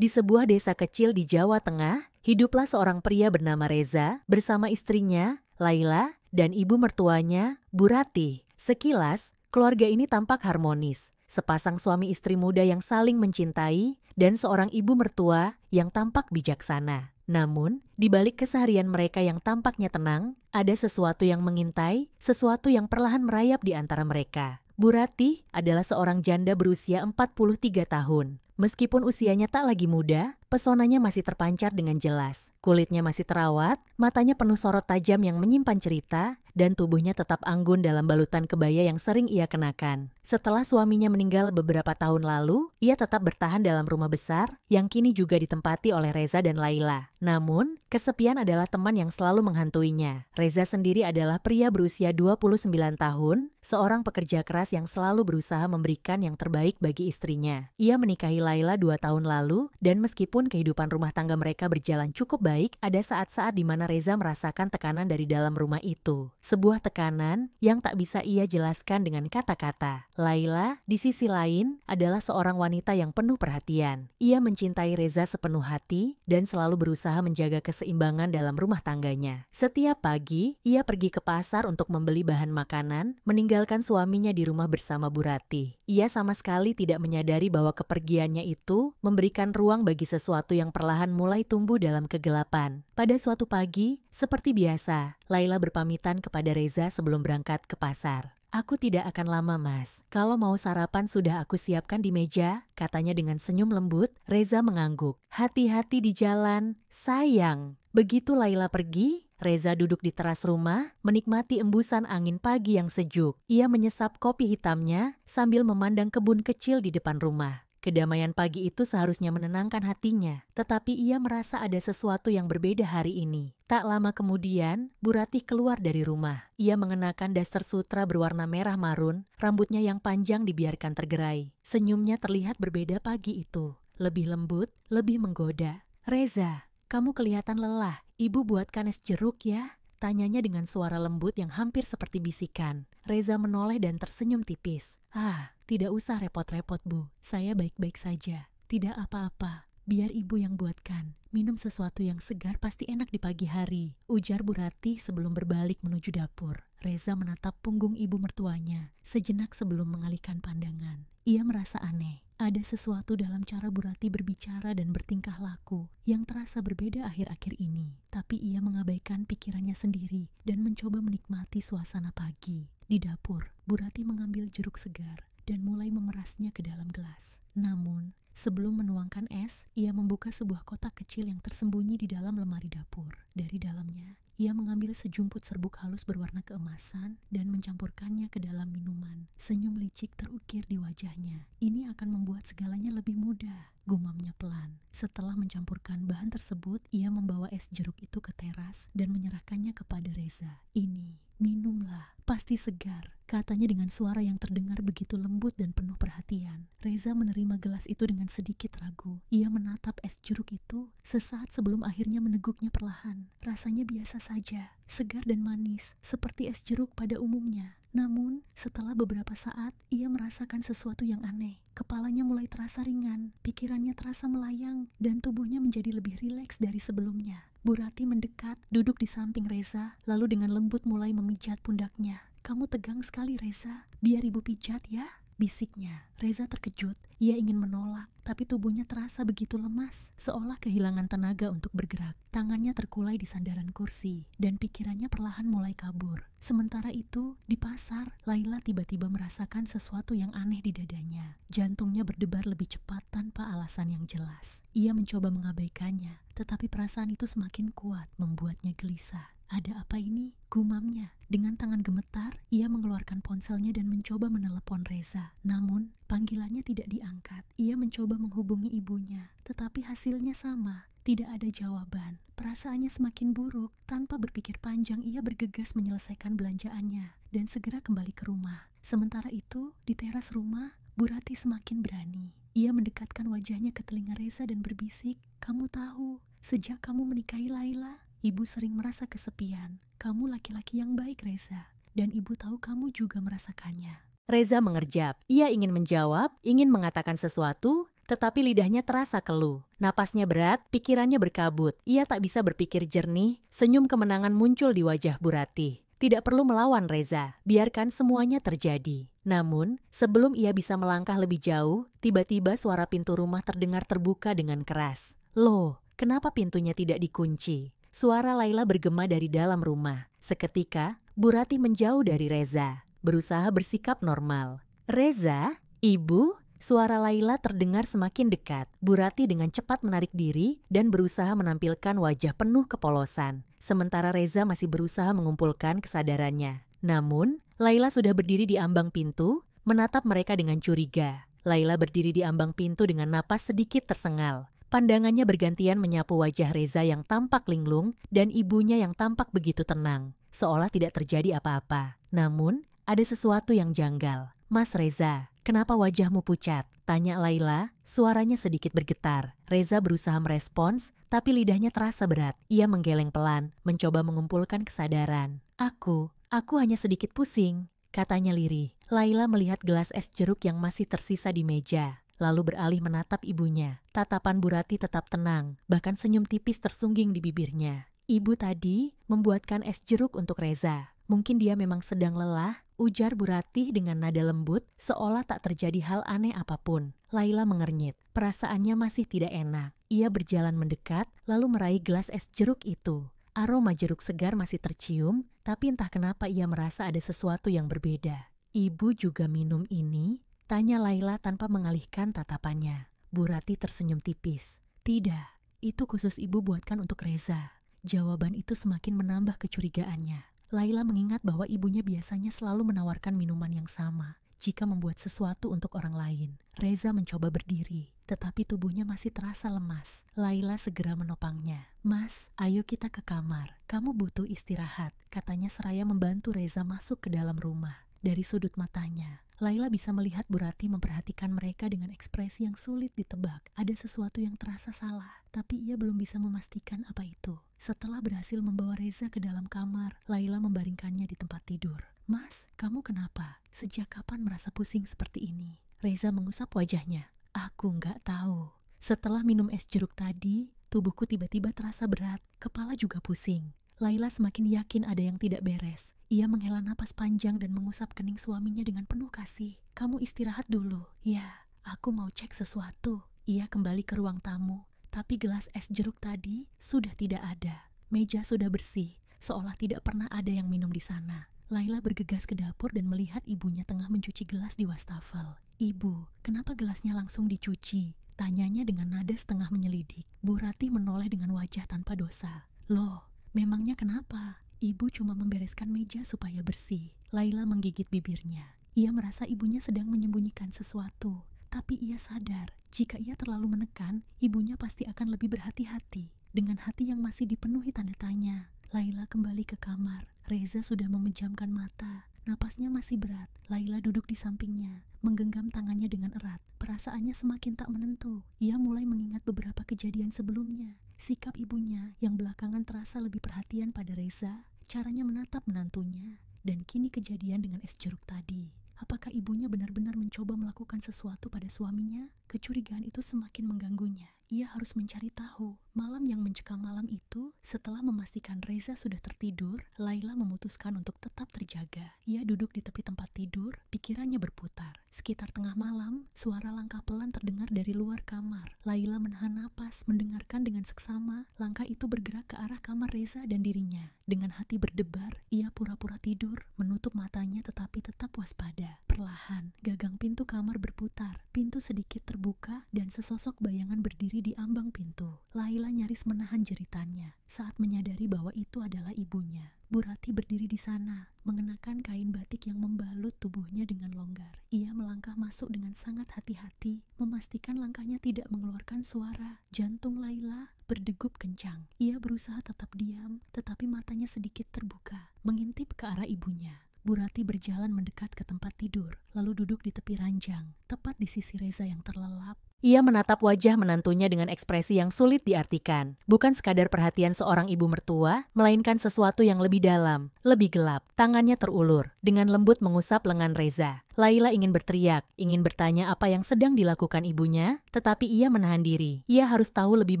Di sebuah desa kecil di Jawa Tengah, hiduplah seorang pria bernama Reza bersama istrinya, Laila, dan ibu mertuanya, Bu Ratih. Sekilas, keluarga ini tampak harmonis. Sepasang suami istri muda yang saling mencintai, dan seorang ibu mertua yang tampak bijaksana. Namun, di balik keseharian mereka yang tampaknya tenang, ada sesuatu yang mengintai, sesuatu yang perlahan merayap di antara mereka. Bu Ratih adalah seorang janda berusia 43 tahun. Meskipun usianya tak lagi muda, pesonanya masih terpancar dengan jelas. Kulitnya masih terawat, matanya penuh sorot tajam yang menyimpan cerita, dan tubuhnya tetap anggun dalam balutan kebaya yang sering ia kenakan. Setelah suaminya meninggal beberapa tahun lalu, ia tetap bertahan dalam rumah besar yang kini juga ditempati oleh Reza dan Laila. Namun, kesepian adalah teman yang selalu menghantuinya. Reza sendiri adalah pria berusia 29 tahun, seorang pekerja keras yang selalu berusaha memberikan yang terbaik bagi istrinya. Ia menikahi Laila 2 tahun lalu, dan meskipun kehidupan rumah tangga mereka berjalan cukup baik, ada saat-saat di mana Reza merasakan tekanan dari dalam rumah itu. Sebuah tekanan yang tak bisa ia jelaskan dengan kata-kata. Laila, di sisi lain, adalah seorang wanita yang penuh perhatian. Ia mencintai Reza sepenuh hati dan selalu berusaha menjaga keseimbangan dalam rumah tangganya. Setiap pagi, ia pergi ke pasar untuk membeli bahan makanan, meninggalkan suaminya di rumah bersama Bu Ratih. Ia sama sekali tidak menyadari bahwa kepergiannya itu memberikan ruang bagi sesuatu yang perlahan mulai tumbuh dalam kegelapan. Pada suatu pagi, seperti biasa, Laila berpamitan kepada Reza sebelum berangkat ke pasar. "Aku tidak akan lama, Mas. Kalau mau sarapan sudah aku siapkan di meja," katanya dengan senyum lembut. Reza mengangguk. "Hati-hati di jalan, sayang." Begitu Laila pergi, Reza duduk di teras rumah, menikmati embusan angin pagi yang sejuk. Ia menyesap kopi hitamnya sambil memandang kebun kecil di depan rumah. Kedamaian pagi itu seharusnya menenangkan hatinya, tetapi ia merasa ada sesuatu yang berbeda hari ini. Tak lama kemudian, Bu Ratih keluar dari rumah. Ia mengenakan daster sutra berwarna merah marun, rambutnya yang panjang dibiarkan tergerai. Senyumnya terlihat berbeda pagi itu, lebih lembut, lebih menggoda. "Reza, kamu kelihatan lelah. Ibu buatkan es jeruk ya?" Tanyanya dengan suara lembut yang hampir seperti bisikan. Reza menoleh dan tersenyum tipis. "Ah, tidak usah repot-repot, Bu. Saya baik-baik saja. Tidak apa-apa. Biar ibu yang buatkan. Minum sesuatu yang segar pasti enak di pagi hari," ujar Bu Ratih sebelum berbalik menuju dapur. Reza menatap punggung ibu mertuanya sejenak sebelum mengalihkan pandangan. Ia merasa aneh. Ada sesuatu dalam cara Bu Ratih berbicara dan bertingkah laku yang terasa berbeda akhir-akhir ini. Tapi ia mengabaikan pikirannya sendiri dan mencoba menikmati suasana pagi. Di dapur, Bu Ratih mengambil jeruk segar dan mulai memerasnya ke dalam gelas. Namun, sebelum menuangkan es, ia membuka sebuah kotak kecil yang tersembunyi di dalam lemari dapur. Dari dalamnya, ia mengambil sejumput serbuk halus berwarna keemasan dan mencampurkannya ke dalam minuman. Senyum licik terukir di wajahnya. "Ini akan membuat segalanya lebih mudah," gumamnya pelan. Setelah mencampurkan bahan tersebut, ia membawa es jeruk itu ke teras dan menyerahkannya kepada Reza. "Ini, minumlah, pasti segar," katanya dengan suara yang terdengar begitu lembut dan penuh perhatian. Reza menerima gelas itu dengan sedikit ragu. Ia menatap es jeruk itu sesaat sebelum akhirnya meneguknya perlahan. Rasanya biasa saja, segar dan manis, seperti es jeruk pada umumnya. Namun, setelah beberapa saat, ia merasakan sesuatu yang aneh. Kepalanya mulai terasa ringan, pikirannya terasa melayang, dan tubuhnya menjadi lebih rileks dari sebelumnya. Bu Ratih mendekat, duduk di samping Reza, lalu dengan lembut mulai memijat pundaknya. "Kamu tegang sekali, Reza. Biar ibu pijat ya," bisiknya. Reza terkejut. Ia ingin menolak, tapi tubuhnya terasa begitu lemas, seolah kehilangan tenaga untuk bergerak. Tangannya terkulai di sandaran kursi, dan pikirannya perlahan mulai kabur. Sementara itu, di pasar, Laila tiba-tiba merasakan sesuatu yang aneh di dadanya. Jantungnya berdebar lebih cepat tanpa alasan yang jelas. Ia mencoba mengabaikannya, tetapi perasaan itu semakin kuat, membuatnya gelisah. "Ada apa ini?" gumamnya. Dengan tangan gemetar, ia mengeluarkan ponselnya dan mencoba menelepon Reza. Namun, panggilannya tidak diangkat. Ia mencoba menghubungi ibunya, tetapi hasilnya sama. Tidak ada jawaban. Perasaannya semakin buruk. Tanpa berpikir panjang, ia bergegas menyelesaikan belanjaannya dan segera kembali ke rumah. Sementara itu, di teras rumah, Bu Ratih semakin berani. Ia mendekatkan wajahnya ke telinga Reza dan berbisik, "Kamu tahu, sejak kamu menikahi Laila, ibu sering merasa kesepian. Kamu laki-laki yang baik, Reza, dan ibu tahu kamu juga merasakannya." Reza mengerjap. Ia ingin menjawab, ingin mengatakan sesuatu, tetapi lidahnya terasa keluh. Napasnya berat, pikirannya berkabut. Ia tak bisa berpikir jernih, senyum kemenangan muncul di wajah Bu Ratih. Tidak perlu melawan Reza, biarkan semuanya terjadi. Namun, sebelum ia bisa melangkah lebih jauh, tiba-tiba suara pintu rumah terdengar terbuka dengan keras. Loh, kenapa pintunya tidak dikunci? Suara Laila bergema dari dalam rumah. Seketika, Bu Ratih menjauh dari Reza, berusaha bersikap normal. Reza, Ibu? Suara Laila terdengar semakin dekat. Bu Ratih dengan cepat menarik diri dan berusaha menampilkan wajah penuh kepolosan. Sementara Reza masih berusaha mengumpulkan kesadarannya. Namun, Laila sudah berdiri di ambang pintu, menatap mereka dengan curiga. Laila berdiri di ambang pintu dengan napas sedikit tersengal. Pandangannya bergantian menyapu wajah Reza yang tampak linglung dan ibunya yang tampak begitu tenang, seolah tidak terjadi apa-apa. Namun, ada sesuatu yang janggal. Mas Reza, kenapa wajahmu pucat? Tanya Laila, suaranya sedikit bergetar. Reza berusaha merespons, tapi lidahnya terasa berat. Ia menggeleng pelan, mencoba mengumpulkan kesadaran. Aku hanya sedikit pusing, katanya lirih. Laila melihat gelas es jeruk yang masih tersisa di meja, lalu beralih menatap ibunya. Tatapan Bu Ratih tetap tenang, bahkan senyum tipis tersungging di bibirnya. Ibu tadi membuatkan es jeruk untuk Reza. Mungkin dia memang sedang lelah, ujar Bu Ratih dengan nada lembut, seolah tak terjadi hal aneh apapun. Laila mengernyit, perasaannya masih tidak enak. Ia berjalan mendekat, lalu meraih gelas es jeruk itu. Aroma jeruk segar masih tercium, tapi entah kenapa ia merasa ada sesuatu yang berbeda. Ibu juga minum ini? Tanya Laila tanpa mengalihkan tatapannya. Bu Ratih tersenyum tipis. Tidak, itu khusus ibu buatkan untuk Reza. Jawaban itu semakin menambah kecurigaannya. Laila mengingat bahwa ibunya biasanya selalu menawarkan minuman yang sama jika membuat sesuatu untuk orang lain. Reza mencoba berdiri, tetapi tubuhnya masih terasa lemas. Laila segera menopangnya. Mas, ayo kita ke kamar. Kamu butuh istirahat, katanya seraya membantu Reza masuk ke dalam rumah. Dari sudut matanya, Laila bisa melihat Bu Ratih memperhatikan mereka dengan ekspresi yang sulit ditebak. Ada sesuatu yang terasa salah, tapi ia belum bisa memastikan apa itu. Setelah berhasil membawa Reza ke dalam kamar, Laila membaringkannya di tempat tidur. Mas, kamu kenapa? Sejak kapan merasa pusing seperti ini? Reza mengusap wajahnya. Aku nggak tahu. Setelah minum es jeruk tadi, tubuhku tiba-tiba terasa berat, kepala juga pusing. Laila semakin yakin ada yang tidak beres. Ia menghela napas panjang dan mengusap kening suaminya dengan penuh kasih. Kamu istirahat dulu. Ya, aku mau cek sesuatu. Ia kembali ke ruang tamu, tapi gelas es jeruk tadi sudah tidak ada. Meja sudah bersih, seolah tidak pernah ada yang minum di sana. Laila bergegas ke dapur dan melihat ibunya tengah mencuci gelas di wastafel. Ibu, kenapa gelasnya langsung dicuci? Tanyanya dengan nada setengah menyelidik. Bu Ratih menoleh dengan wajah tanpa dosa. Loh, memangnya kenapa? Ibu cuma membereskan meja supaya bersih. Laila menggigit bibirnya. Ia merasa ibunya sedang menyembunyikan sesuatu. Tapi ia sadar, jika ia terlalu menekan, ibunya pasti akan lebih berhati-hati. Dengan hati yang masih dipenuhi tanda tanya, Laila kembali ke kamar. Reza sudah memejamkan mata. Napasnya masih berat. Laila duduk di sampingnya, menggenggam tangannya dengan erat. Perasaannya semakin tak menentu. Ia mulai mengingat beberapa kejadian sebelumnya. Sikap ibunya yang belakangan terasa lebih perhatian pada Reza, caranya menatap menantunya, dan kini kejadian dengan es jeruk tadi. Apakah ibunya benar-benar mencoba melakukan sesuatu pada suaminya? Kecurigaan itu semakin mengganggunya. Ia harus mencari tahu. Malam yang mencekam malam itu, setelah memastikan Reza sudah tertidur, Laila memutuskan untuk tetap terjaga. Ia duduk di tepi tempat tidur, pikirannya berputar. Sekitar tengah malam, suara langkah pelan terdengar dari luar kamar. Laila menahan napas, mendengarkan dengan seksama. Langkah itu bergerak ke arah kamar Reza dan dirinya. Dengan hati berdebar, ia pura-pura tidur, menutup matanya tetapi tetap waspada. Perlahan, gagang pintu kamar berputar. Pintu sedikit terbuka dan sesosok bayangan berdiri di ambang pintu. Laila nyaris menahan jeritannya saat menyadari bahwa itu adalah ibunya. Bu Ratih berdiri di sana, mengenakan kain batik yang membalut tubuhnya dengan longgar. Ia melangkah masuk dengan sangat hati-hati, memastikan langkahnya tidak mengeluarkan suara. Jantung Laila berdegup kencang. Ia berusaha tetap diam, tetapi matanya sedikit terbuka, mengintip ke arah ibunya. Bu Ratih berjalan mendekat ke tempat tidur, lalu duduk di tepi ranjang, tepat di sisi Reza yang terlelap. Ia menatap wajah menantunya dengan ekspresi yang sulit diartikan. Bukan sekadar perhatian seorang ibu mertua, melainkan sesuatu yang lebih dalam, lebih gelap. Tangannya terulur, dengan lembut mengusap lengan Reza. Laila ingin berteriak, ingin bertanya apa yang sedang dilakukan ibunya, tetapi ia menahan diri. Ia harus tahu lebih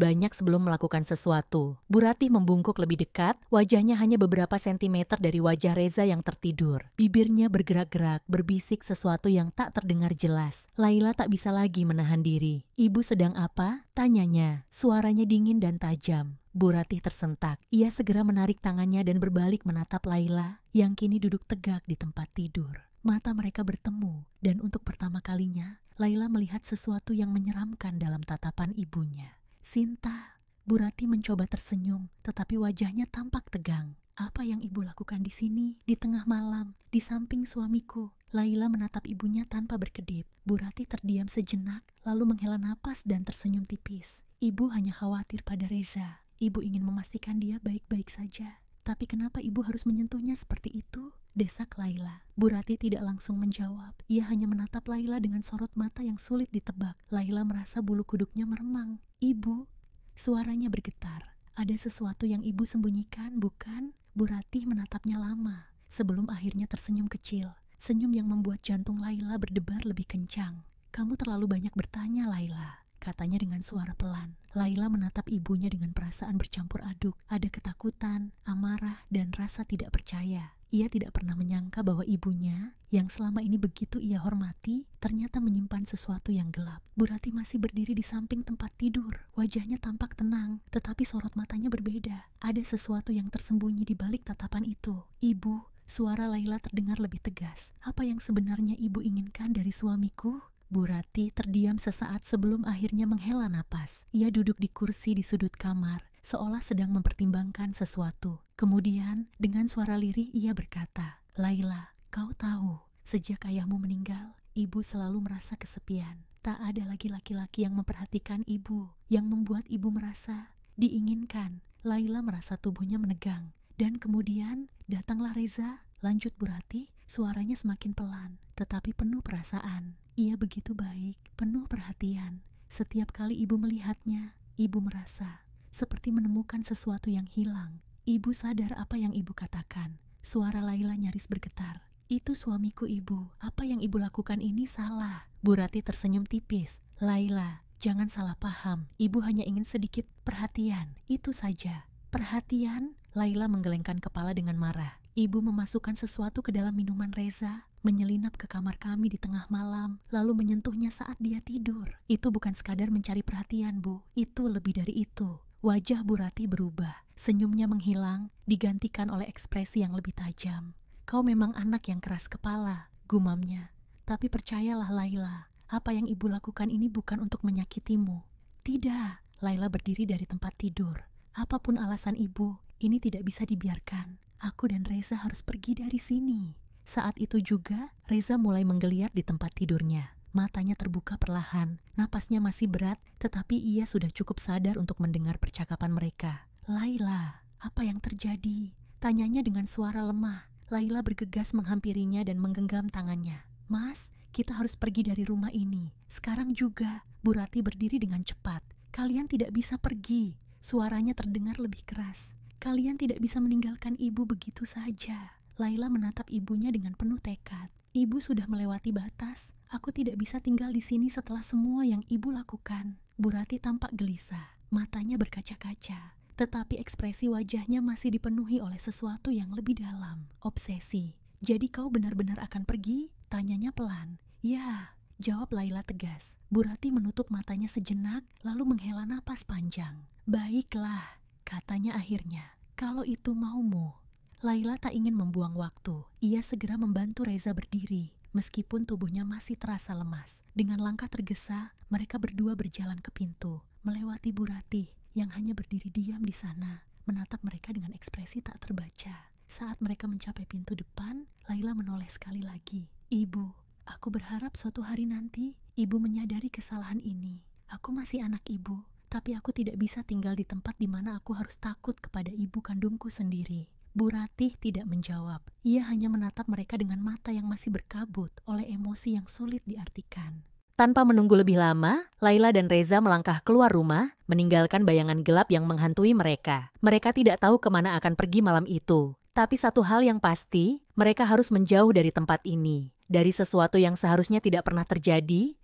banyak sebelum melakukan sesuatu. Bu Ratih membungkuk lebih dekat, wajahnya hanya beberapa sentimeter dari wajah Reza yang tertidur. Bibirnya bergerak-gerak, berbisik sesuatu yang tak terdengar jelas. Laila tak bisa lagi menahan diri. "Ibu sedang apa?" tanyanya. Suaranya dingin dan tajam. Bu Ratih tersentak. Ia segera menarik tangannya dan berbalik menatap Laila, yang kini duduk tegak di tempat tidur. Mata mereka bertemu, dan untuk pertama kalinya, Laila melihat sesuatu yang menyeramkan dalam tatapan ibunya. "Sinta." Bu Ratih mencoba tersenyum, tetapi wajahnya tampak tegang. "Apa yang ibu lakukan di sini, di tengah malam, di samping suamiku?" Laila menatap ibunya tanpa berkedip. Bu Ratih terdiam sejenak, lalu menghela napas dan tersenyum tipis. "Ibu hanya khawatir pada Reza. Ibu ingin memastikan dia baik-baik saja. Tapi kenapa ibu harus menyentuhnya seperti itu?" desak Laila. Bu Ratih tidak langsung menjawab. Ia hanya menatap Laila dengan sorot mata yang sulit ditebak. Laila merasa bulu kuduknya meremang. "Ibu," suaranya bergetar. "Ada sesuatu yang ibu sembunyikan, bukan?" Bu Ratih menatapnya lama, sebelum akhirnya tersenyum kecil. Senyum yang membuat jantung Laila berdebar lebih kencang. "Kamu terlalu banyak bertanya, Laila," katanya dengan suara pelan. Laila menatap ibunya dengan perasaan bercampur aduk. Ada ketakutan, amarah, dan rasa tidak percaya. Ia tidak pernah menyangka bahwa ibunya, yang selama ini begitu ia hormati, ternyata menyimpan sesuatu yang gelap. Bu Ratih masih berdiri di samping tempat tidur. Wajahnya tampak tenang, tetapi sorot matanya berbeda. Ada sesuatu yang tersembunyi di balik tatapan itu. "Ibu," suara Laila terdengar lebih tegas. "Apa yang sebenarnya ibu inginkan dari suamiku?" Bu Ratih terdiam sesaat sebelum akhirnya menghela napas. Ia duduk di kursi di sudut kamar, seolah sedang mempertimbangkan sesuatu. Kemudian, dengan suara lirih ia berkata, "Laila, kau tahu, sejak ayahmu meninggal, ibu selalu merasa kesepian. Tak ada lagi laki-laki yang memperhatikan ibu, yang membuat ibu merasa diinginkan." Laila merasa tubuhnya menegang. Dan kemudian, datanglah Reza, lanjut Bu Ratih, suaranya semakin pelan, tetapi penuh perasaan. "Ia begitu baik, penuh perhatian. Setiap kali ibu melihatnya, ibu merasa seperti menemukan sesuatu yang hilang." "Ibu sadar apa yang ibu katakan?" Suara Laila nyaris bergetar. "Itu suamiku, ibu. Apa yang ibu lakukan ini salah." Bu Ratih tersenyum tipis. "Laila, jangan salah paham. Ibu hanya ingin sedikit perhatian. Itu saja." "Perhatian?" Laila menggelengkan kepala dengan marah. "Ibu memasukkan sesuatu ke dalam minuman Reza, menyelinap ke kamar kami di tengah malam, lalu menyentuhnya saat dia tidur. Itu bukan sekadar mencari perhatian, Bu. Itu lebih dari itu." Wajah Bu Ratih berubah. Senyumnya menghilang, digantikan oleh ekspresi yang lebih tajam. "Kau memang anak yang keras kepala," gumamnya. "Tapi percayalah Laila, apa yang ibu lakukan ini bukan untuk menyakitimu." "Tidak." Laila berdiri dari tempat tidur. "Apapun alasan ibu, ini tidak bisa dibiarkan. Aku dan Reza harus pergi dari sini." Saat itu juga, Reza mulai menggeliat di tempat tidurnya. Matanya terbuka perlahan, napasnya masih berat, tetapi ia sudah cukup sadar untuk mendengar percakapan mereka. "Laila, apa yang terjadi?" tanyanya dengan suara lemah. Laila bergegas menghampirinya dan menggenggam tangannya. "Mas, kita harus pergi dari rumah ini. Sekarang juga." Bu Ratih berdiri dengan cepat. "Kalian tidak bisa pergi." Suaranya terdengar lebih keras. "Kalian tidak bisa meninggalkan ibu begitu saja." Laila menatap ibunya dengan penuh tekad. "Ibu sudah melewati batas. Aku tidak bisa tinggal di sini setelah semua yang ibu lakukan." Bu Ratih tampak gelisah. Matanya berkaca-kaca. Tetapi ekspresi wajahnya masih dipenuhi oleh sesuatu yang lebih dalam. Obsesi. "Jadi kau benar-benar akan pergi?" tanyanya pelan. "Ya," jawab Laila tegas. Bu Ratih menutup matanya sejenak, lalu menghela napas panjang. "Baiklah," katanya akhirnya. "Kalau itu maumu." Laila tak ingin membuang waktu. Ia segera membantu Reza berdiri, meskipun tubuhnya masih terasa lemas. Dengan langkah tergesa, mereka berdua berjalan ke pintu, melewati Bu Ratih yang hanya berdiri diam di sana, menatap mereka dengan ekspresi tak terbaca. Saat mereka mencapai pintu depan, Laila menoleh sekali lagi. "Ibu, aku berharap suatu hari nanti ibu menyadari kesalahan ini. Aku masih anak ibu, tapi aku tidak bisa tinggal di tempat di mana aku harus takut kepada ibu kandungku sendiri." Bu Ratih tidak menjawab. Ia hanya menatap mereka dengan mata yang masih berkabut oleh emosi yang sulit diartikan. Tanpa menunggu lebih lama, Laila dan Reza melangkah keluar rumah, meninggalkan bayangan gelap yang menghantui mereka. Mereka tidak tahu kemana akan pergi malam itu. Tapi satu hal yang pasti, mereka harus menjauh dari tempat ini. Dari sesuatu yang seharusnya tidak pernah terjadi,